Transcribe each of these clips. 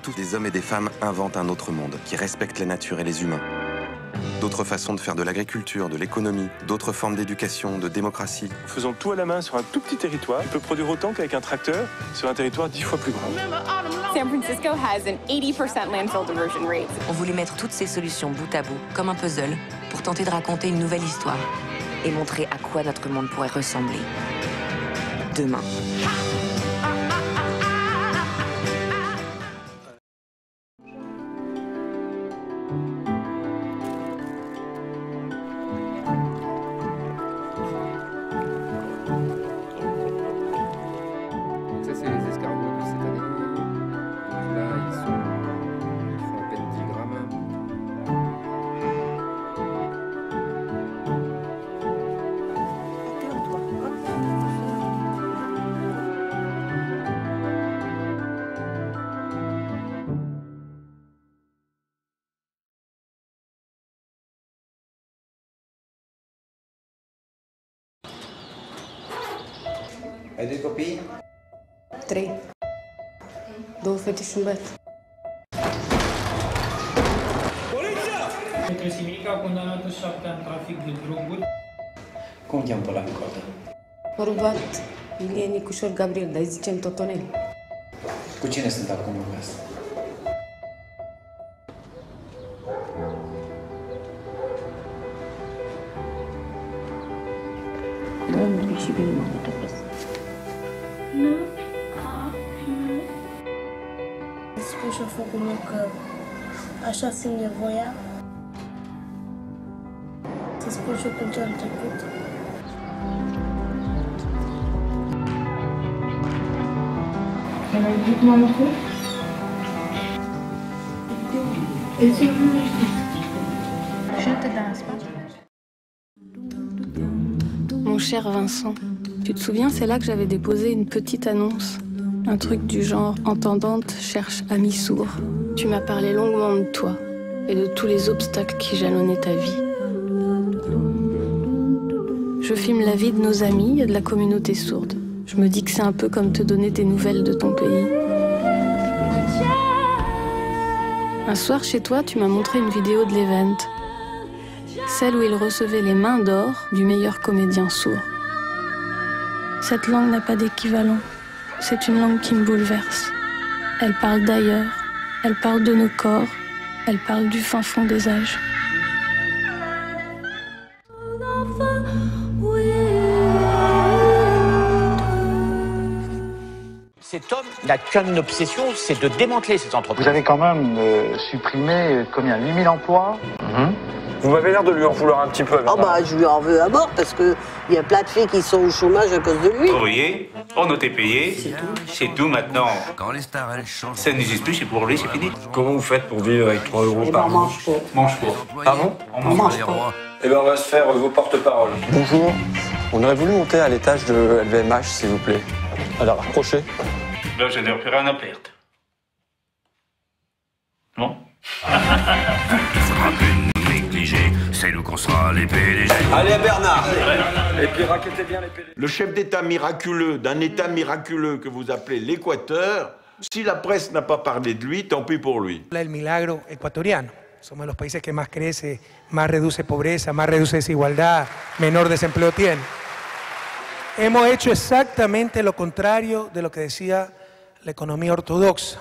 tous des hommes et des femmes inventent un autre monde qui respecte la nature et les humains. D'autres façons de faire de l'agriculture, de l'économie, d'autres formes d'éducation, de démocratie. Faisant tout à la main sur un tout petit territoire, tu peux produire autant qu'avec un tracteur sur un territoire 10 fois plus grand. San Francisco has an 80% landfill diversion rate. On voulait mettre toutes ces solutions bout à bout, comme un puzzle, pour tenter de raconter une nouvelle histoire et montrer à quoi notre monde pourrait ressembler demain. Ça, c'est les escargots de cette année. Là, ils font à peine 10 grammes. Ai due copii? 3. 2 fete și un băiat. Către Simica a condamnat 7 ani trafic de droguri. Cum cheamă pe la încotă? Rubat Ilie Nicușor Gabriel, dar îi zicem Totonel. Cu cine sunt acum în casă? Domnului și bine m-am întâmplat. Nu. Spun șoferul meu că așa simt nevoia să spun și eu cum ce am trecut. Elle a dit comment on fait? Et c'est Je te danse pas. Mon cher Vincent, tu te souviens, c'est là que j'avais déposé une petite annonce. Un truc du genre « Entendante cherche ami sourd ». Tu m'as parlé longuement de toi et de tous les obstacles qui jalonnaient ta vie. Je filme la vie de nos amis et de la communauté sourde. Je me dis que c'est un peu comme te donner des nouvelles de ton pays. Un soir, chez toi, tu m'as montré une vidéo de l'Event. Celle où il recevait les mains d'or du meilleur comédien sourd. Cette langue n'a pas d'équivalent. C'est une langue qui me bouleverse. Elle parle d'ailleurs, elle parle de nos corps, elle parle du fin fond des âges. Cet homme n'a qu'une obsession, c'est de démanteler ces entreprises. Vous avez quand même supprimé combien, 8000 emplois? Vous m'avez l'air de lui en vouloir un petit peu. Ah bah je lui en veux à mort parce qu'il y a plein de filles qui sont au chômage à cause de lui. Ouvrier, on était payé, c'est tout maintenant. Quand les stars elles changent. Ça n'existe plus, c'est pour lui, c'est fini. Comment vous faites pour vivre avec 3 euros par mois? Mange pas. Ah bon? On mange pas. Eh ben on va se faire vos porte-paroles. Bonjour, on aurait voulu monter à l'étage de LVMH s'il vous plaît. Alors approchez. Là, je n'ai plus rien à perdre. Non? Il faudra plus nous négliger, c'est nous qu'on sera les PDG. Allez à Bernard. Et puis raquettez bien les PD. Le chef d'État miraculeux d'un État miraculeux que vous appelez l'Équateur, si la presse n'a pas parlé de lui, tant pis pour lui. El milagro ecuatoriano. Somos los países que más crece, más reduce pobreza, más reduce desigualdad, menor desempleo tiene. Hemos hecho exactamente lo contrario de lo que decía la economía ortodoxa,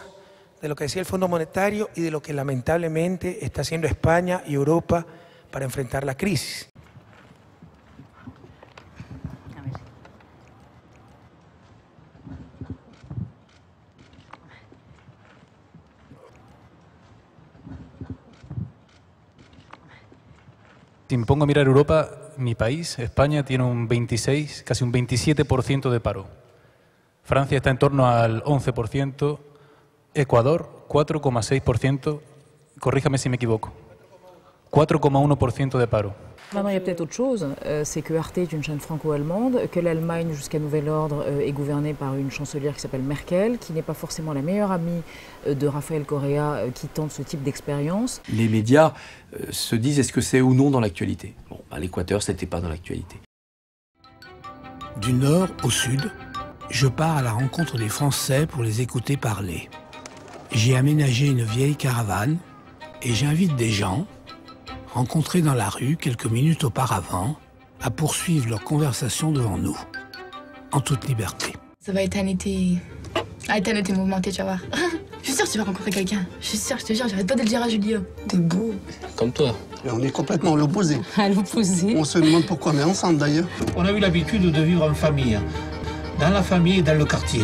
de lo que decía el Fondo Monetario y de lo que lamentablemente está haciendo España y Europa para enfrentar la crisis. Si me pongo a mirar Europa, mi país, España, tiene un 26, casi un 27% de paro. Francia está en torno al 11%, Ecuador 4,6%, corríjame si me equivoco, 4,1% de paro. Maintenant, il y a peut-être autre chose, c'est que Arte est une chaîne franco-allemande, que l'Allemagne, jusqu'à nouvel ordre, est gouvernée par une chancelière qui s'appelle Merkel, qui n'est pas forcément la meilleure amie de Rafael Correa, qui tente ce type d'expérience. Les médias se disent est-ce que c'est ou non dans l'actualité. Bon, à l'Équateur, c'était pas dans l'actualité. Du nord au sud, je pars à la rencontre des Français pour les écouter parler. J'ai aménagé une vieille caravane et j'invite des gens, rencontrés dans la rue quelques minutes auparavant, à poursuivre leur conversation devant nous, en toute liberté. Ça va être un été mouvementé, tu vas voir. Je suis sûre que tu vas rencontrer quelqu'un. Je suis sûre, je te jure, j'arrête pas de le dire à Julio. T'es beau. Comme toi. Et on est complètement à l'opposé. À l'opposé. On se demande pourquoi, mais ensemble d'ailleurs. On a eu l'habitude de vivre en famille. Dans la famille et dans le quartier.